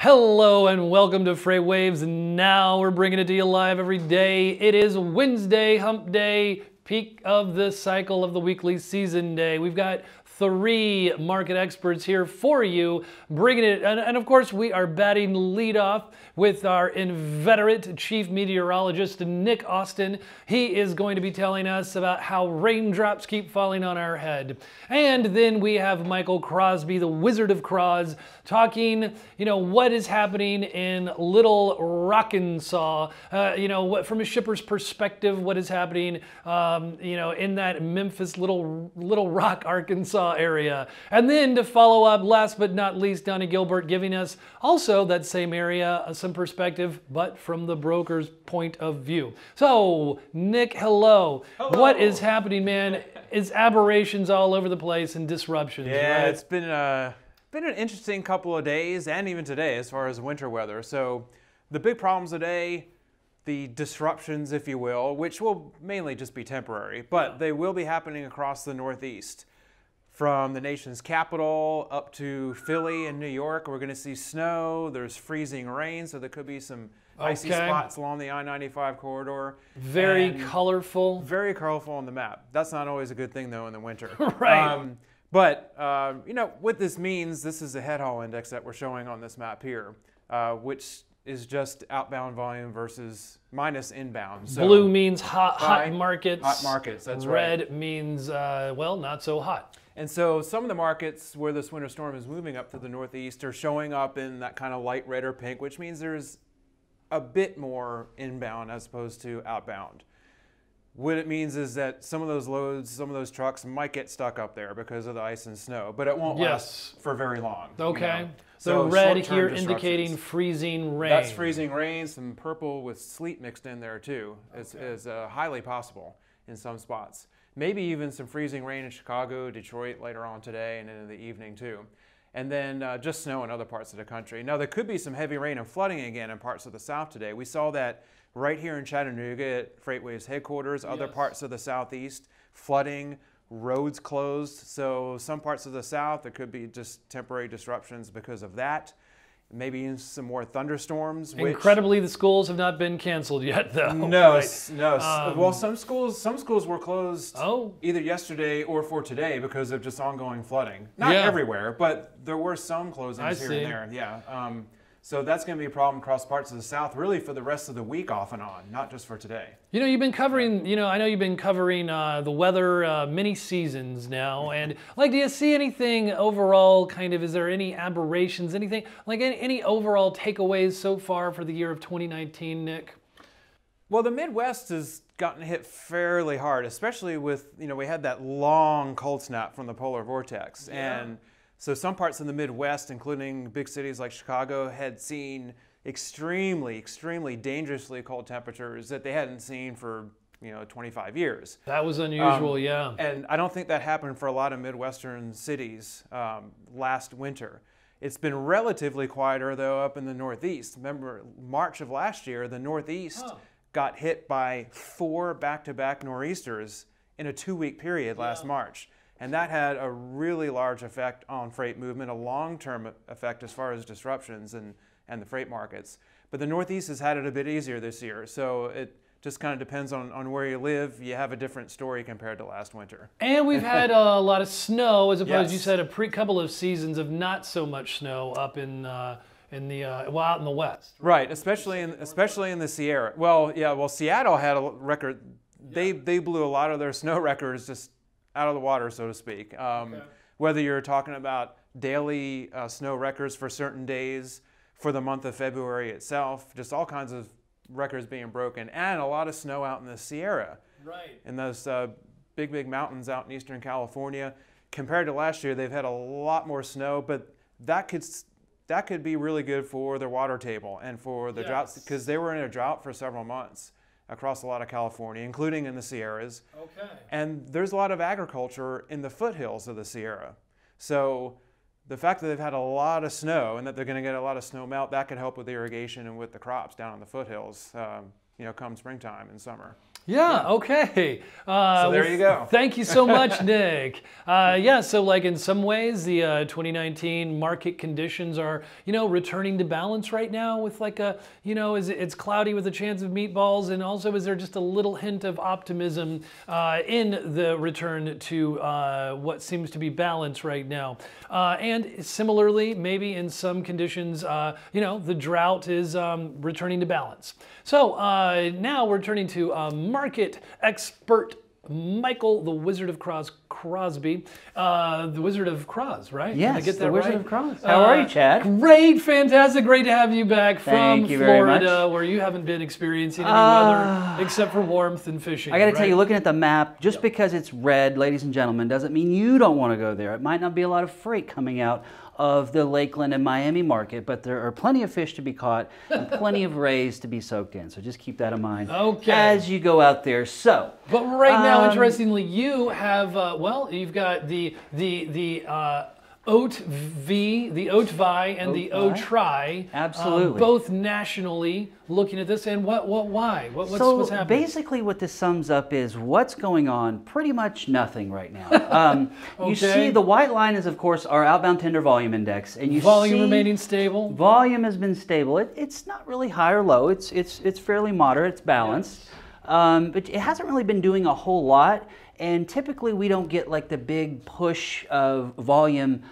Hello and welcome to FreightWaves Now. We're bringing it to you live every day. It is Wednesday, hump day, peak of the cycle of the weekly season day. We've got three market experts here for you, bringing it, and of course we are batting leadoff with our inveterate chief meteorologist, Nick Austin. He is going to be telling us about how raindrops keep falling on our head. And then we have Michael Crosby, the Wizard of Croz, talking, what is happening in Little Rockinsaw, from a shipper's perspective, what is happening, in that Memphis, Little Rock, Arkansas area. And then to follow up, last but not least, Donnie Gilbert giving us also that same area, some perspective, but from the broker's point of view. So, Nick, hello. What is happening, man? It's aberrations all over the place and disruptions, Yeah, right? it's been an interesting couple of days, and even today as far as winter weather. So the big problems today, the disruptions, if you will, which will mainly just be temporary, but they will be happening across the Northeast. From the nation's capital up to Philly and New York, we're going to see snow. There's freezing rain, so there could be some icy spots along the I-95 corridor. Very colorful. Very colorful on the map. That's not always a good thing, though, in the winter. Right. What this means, this is the head haul index that we're showing on this map here, which is just outbound volume versus minus inbound. So blue means hot markets. Hot markets, that's right. Red means, not so hot. And so some of the markets where this winter storm is moving up to the Northeast are showing up in that kind of light red or pink, which means there's a bit more inbound as opposed to outbound. What it means is that some of those loads, some of those trucks might get stuck up there because of the ice and snow, but it won't last for very long. Okay. So red here indicating freezing rain. That's freezing rain, some purple with sleet mixed in there too. It's highly possible in some spots. Maybe even some freezing rain in Chicago, Detroit later on today and into the evening too. And then just snow in other parts of the country. Now there could be some heavy rain and flooding again in parts of the South today. We saw that right here in Chattanooga at FreightWaves headquarters, other parts of the Southeast, flooding, roads closed. So some parts of the South, there could be just temporary disruptions because of that. Maybe some more thunderstorms. Incredibly, the schools have not been canceled yet, though. No, no. Well, some schools were closed either yesterday or for today because of just ongoing flooding. Not everywhere, but there were some closings here and there. Yeah. So that's going to be a problem across parts of the South, really for the rest of the week off and on, not just for today. You've been covering, I know you've been covering the weather many seasons now. And do you see anything overall is there any aberrations, anything, any overall takeaways so far for the year of 2019, Nick? Well, the Midwest has gotten hit fairly hard, especially with, we had that long cold snap from the polar vortex. Yeah. And so some parts of the Midwest, including big cities like Chicago, had seen extremely, extremely dangerously cold temperatures that they hadn't seen for 25 years. That was unusual, yeah. And I don't think that happened for a lot of Midwestern cities last winter. It's been relatively quieter, though, up in the Northeast. Remember, March of last year, the Northeast got hit by 4 back-to-back nor'easters in a 2-week period last March. And that had a really large effect on freight movement, a long-term effect as far as disruptions and the freight markets. But the Northeast has had it a bit easier this year, so it just kind of depends on where you live. You have a different story compared to last winter. And we've had a lot of snow, as opposed, you said, a couple of seasons of not so much snow up out in the West. Right, especially in the Sierra. Well, Seattle had a record. They blew a lot of their snow records just out of the water, so to speak. Whether you're talking about daily snow records for certain days, for the month of February itself, just all kinds of records being broken, and a lot of snow out in the Sierra. Right. In those big mountains out in eastern California. Compared to last year, they've had a lot more snow, but that could be really good for their water table and for the droughts, because they were in a drought for several months across a lot of California, including in the Sierras. Okay. And there's a lot of agriculture in the foothills of the Sierra. So the fact that they've had a lot of snow and that they're going to get a lot of snow melt, that could help with irrigation and with the crops down in the foothills, come springtime and summer. Yeah, okay. So there you go. Thank you so much, Nick. Yeah, so like in some ways, the 2019 market conditions are, returning to balance right now with like a, it's cloudy with a chance of meatballs, and also is there just a little hint of optimism in the return to what seems to be balance right now. And similarly, maybe in some conditions, the drought is returning to balance. So now we're turning to market expert Michael, the Wizard of Crosby. The Wizard of Croz, right? Yes, Did I get that the Wizard right? of Croz. How are you, Chad? Great, fantastic, great to have you back Thank from you very Florida, much. where you haven't been experiencing any weather except for warmth and fishing. I got to right? tell you, looking at the map, just because it's red, ladies and gentlemen, doesn't mean you don't want to go there. It might not be a lot of freight coming out of the Lakeland and Miami market, but there are plenty of fish to be caught and plenty of rays to be soaked in. So just keep that in mind as you go out there. So, but right now, interestingly, you have you've got the Oat V, the Oat Vi, and the Oat Tri. Absolutely. Both nationally looking at this, and why? What's happening? Basically what this sums up is what's going on, pretty much nothing right now. You see the white line is, of course, our outbound tender volume index. And you volume see remaining stable? Volume has been stable. It's not really high or low. It's fairly moderate. It's balanced. Yes. But it hasn't really been doing a whole lot. And typically we don't get like the big push of volume.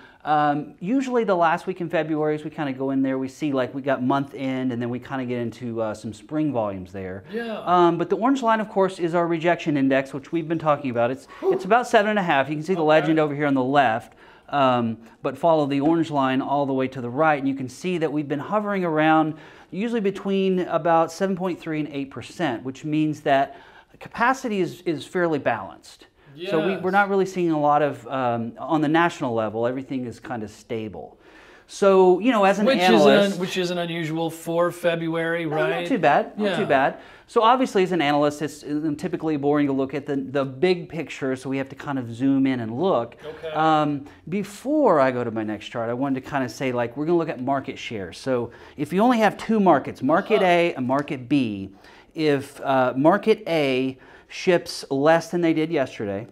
Usually the last week in February, as we kind of go in there, we see like we got month end, and then we kind of get into some spring volumes there. Yeah. But the orange line, of course, is our rejection index, which we've been talking about. It's about 7.5. You can see the legend over here on the left. But follow the orange line all the way to the right, and you can see that we've been hovering around usually between about 7.3 and 8%, which means that capacity is fairly balanced. Yes. So we're not really seeing a lot of, on the national level, everything is kind of stable. So, as an analyst... Which isn't unusual for February, right? Not too bad, not too bad. So obviously as an analyst, it's typically boring to look at the big picture, so we have to kind of zoom in and look. Okay. Before I go to my next chart, I wanted to kind of say, like, we're going to look at market share. So if you only have two markets, Market A and Market B, if Market A ships less than they did yesterday,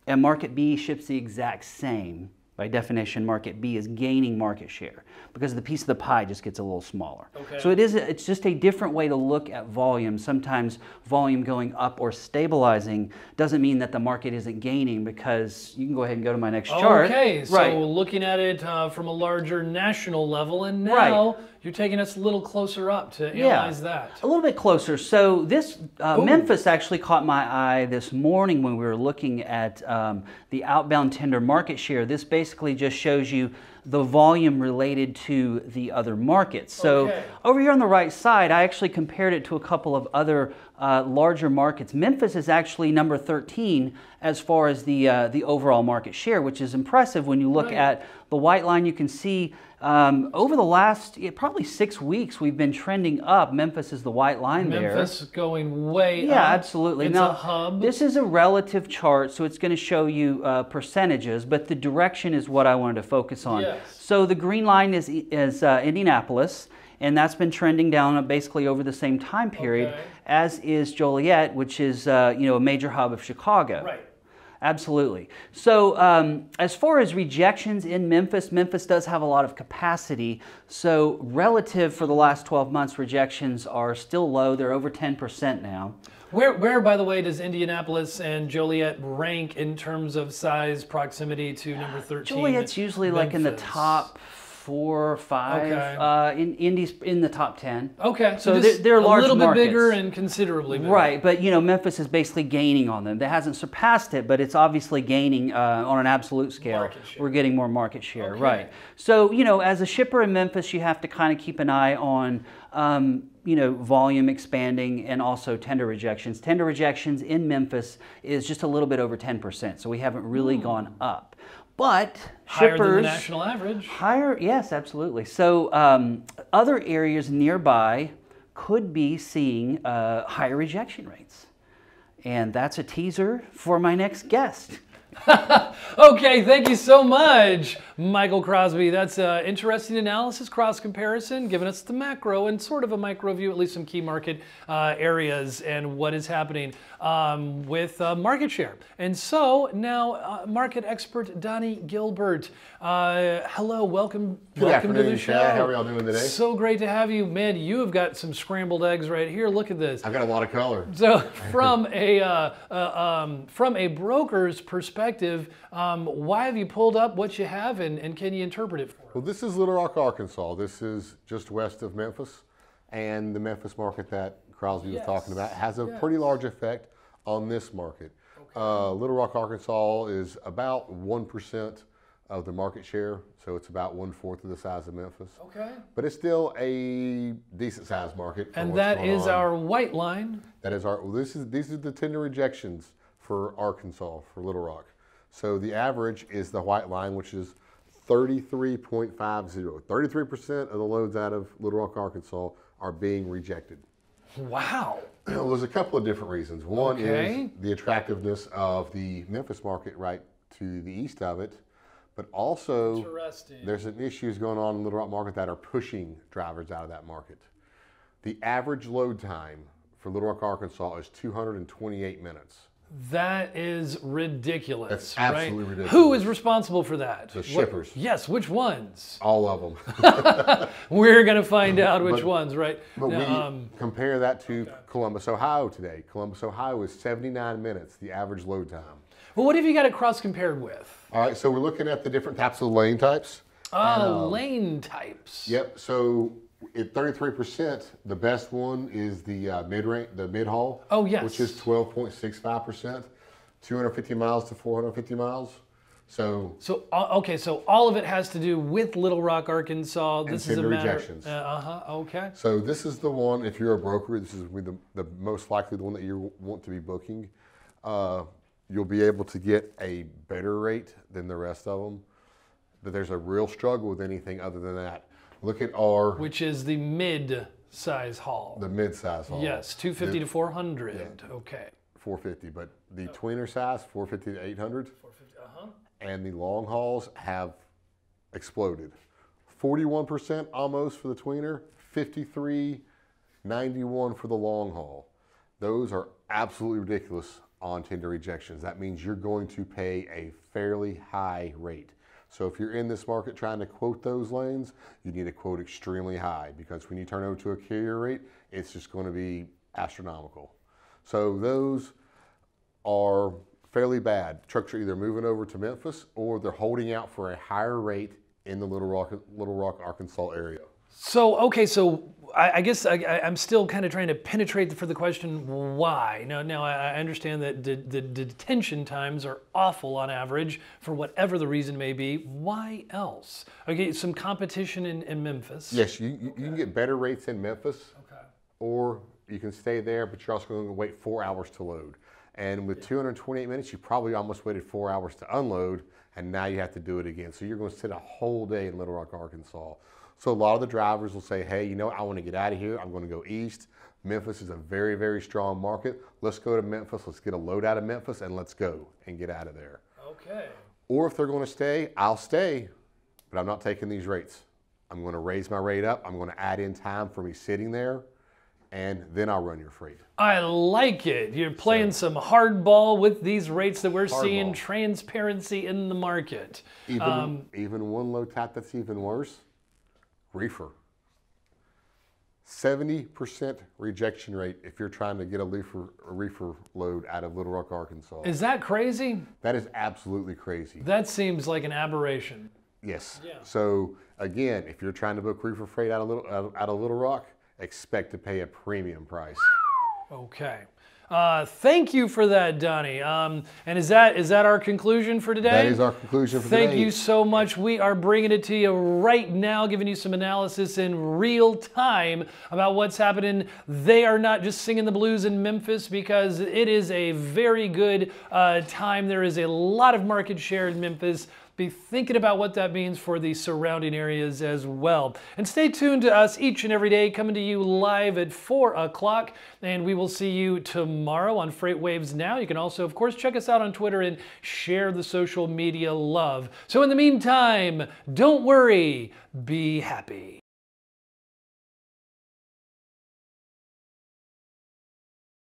and Market B ships the exact same, by definition, Market B is gaining market share because the piece of the pie just gets a little smaller. Okay. So it's just a different way to look at volume. Sometimes volume going up or stabilizing doesn't mean that the market isn't gaining, because you can go ahead and go to my next chart. Okay, so right. Looking at it from a larger national level, and now you're taking us a little closer up to analyze that. A little bit closer. So this, Memphis actually caught my eye this morning when we were looking at the outbound tender market share. This basically just shows you the volume related to the other markets. So over here on the right side, I actually compared it to a couple of other larger markets. Memphis is actually number 13 as far as the overall market share, which is impressive. When you look at the white line, you can see over the last probably 6 weeks, we've been trending up. Memphis is the white line there. Memphis going way up. Yeah, absolutely. It's now, a hub. This is a relative chart, so it's going to show you percentages, but the direction is what I wanted to focus on. Yes. So the green line is Indianapolis, and that's been trending down basically over the same time period, as is Joliet, which is a major hub of Chicago. Right. Absolutely. So as far as rejections in Memphis, Memphis does have a lot of capacity. So relative for the last 12 months, rejections are still low. They're over 10% now. Where, by the way, does Indianapolis and Joliet rank in terms of size, proximity to number 13? Joliet's usually like in the top 4 or 5. Indy's in the top 10. Okay, so they're large markets. A little bit bigger and considerably bigger. Right, but Memphis is basically gaining on them. They hasn't surpassed it, but it's obviously gaining on an absolute scale. We're getting more market share, right? So as a shipper in Memphis, you have to kind of keep an eye on volume expanding and also tender rejections. Tender rejections in Memphis is just a little bit over 10%, so we haven't really gone up. But higher shippers, than the national average. Higher, yes, absolutely. So other areas nearby could be seeing higher rejection rates. And that's a teaser for my next guest. Okay, thank you so much, Michael Crosby. That's interesting analysis, cross comparison, giving us the macro and sort of a micro view, at least some key market areas and what is happening with market share. And so now, market expert Donnie Gilbert. Hello, welcome to the show. Chad. How are y'all doing today? So great to have you, man. You have got some scrambled eggs right here. Look at this. I've got a lot of color. So, from a broker's perspective, why have you pulled up what you have, and can you interpret it for us? Well, this is Little Rock, Arkansas. This is just west of Memphis, and the Memphis market that Crosby was talking about has a pretty large effect on this market. Okay. Little Rock, Arkansas is about 1% of the market share, so it's about 1/4 of the size of Memphis. Okay. But it's still a decent sized market. And that is our white line. That is our. These are the tender rejections for Arkansas, for Little Rock. So the average is the white line, which is 33.50. 33% of the loads out of Little Rock, Arkansas are being rejected. Wow. Well, there's a couple of different reasons. One is the attractiveness of the Memphis market right to the east of it, but also there's some issues going on in the Little Rock market that are pushing drivers out of that market. The average load time for Little Rock, Arkansas is 228 minutes. That is ridiculous. That's absolutely ridiculous. Who is responsible for that? The shippers. Yes, which ones? All of them. We're going to find out which ones, right? But now, we compare that to Columbus, Ohio today. Columbus, Ohio is 79 minutes, the average load time. Well, what have you got it cross compared with? All right, so we're looking at the different types of lane types. Lane types. Yep, so at 33%, the best one is the mid haul. Oh, yes. Which is 12.65%, 250 miles to 450 miles. So okay, so all of it has to do with Little Rock, Arkansas. This is a matter. Rejections. Okay. So this is the one. If you're a broker, this is the most likely the one that you want to be booking. You'll be able to get a better rate than the rest of them. But there's a real struggle with anything other than that. Look at our... Which is the mid-size haul. The mid-size haul. Yes, 250 to 400. Yeah. Okay. 450, but the tweener size, 450 to 800. 450, And the long hauls have exploded. 41% almost for the tweener, 53.91 for the long haul. Those are absolutely ridiculous on tender rejections. That means you're going to pay a fairly high rate. So if you're in this market trying to quote those lanes, you need to quote extremely high, because when you turn over to a carrier rate, it's just going to be astronomical. So those are fairly bad. Trucks are either moving over to Memphis or they're holding out for a higher rate in the Little Rock, Arkansas area. So, okay, so I guess I'm still kind of trying to penetrate for the question, why? Now I understand that the detention times are awful on average for whatever the reason may be. Why else? Okay, some competition in Memphis. Yes, you can get better rates in Memphis, or you can stay there, but you're also going to wait 4 hours to load. And with 228 minutes, you probably almost waited 4 hours to unload, and now you have to do it again. So you're going to sit a whole day in Little Rock, Arkansas. So a lot of the drivers will say, hey, you know, I want to get out of here. I'm going to go east. Memphis is a very, very strong market. Let's go to Memphis. Let's get a load out of Memphis and let's go and get out of there. Okay. Or if they're going to stay, I'll stay, but I'm not taking these rates. I'm going to raise my rate up. I'm going to add in time for me sitting there, and then I'll run your freight. I like it. You're playing some hardball with these rates that we're seeing, transparency in the market. Even one load type that's even worse. Reefer. 70% rejection rate if you're trying to get a reefer load out of Little Rock, Arkansas. Is that crazy? That is absolutely crazy. That seems like an aberration. Yes. Yeah. So again, if you're trying to book reefer freight out of Little Rock, expect to pay a premium price. Okay. Thank you for that, Donnie. And is that our conclusion for today? That is our conclusion for today. Thank you so much. We are bringing it to you right now, giving you some analysis in real time about what's happening. They are not just singing the blues in Memphis, because it is a very good time. There is a lot of market share in Memphis. Be thinking about what that means for the surrounding areas as well. And stay tuned to us each and every day, coming to you live at 4 o'clock, and we will see you tomorrow. tomorrow on FreightWaves Now. You can also, of course, check us out on Twitter and share the social media love. So in the meantime, don't worry, be happy.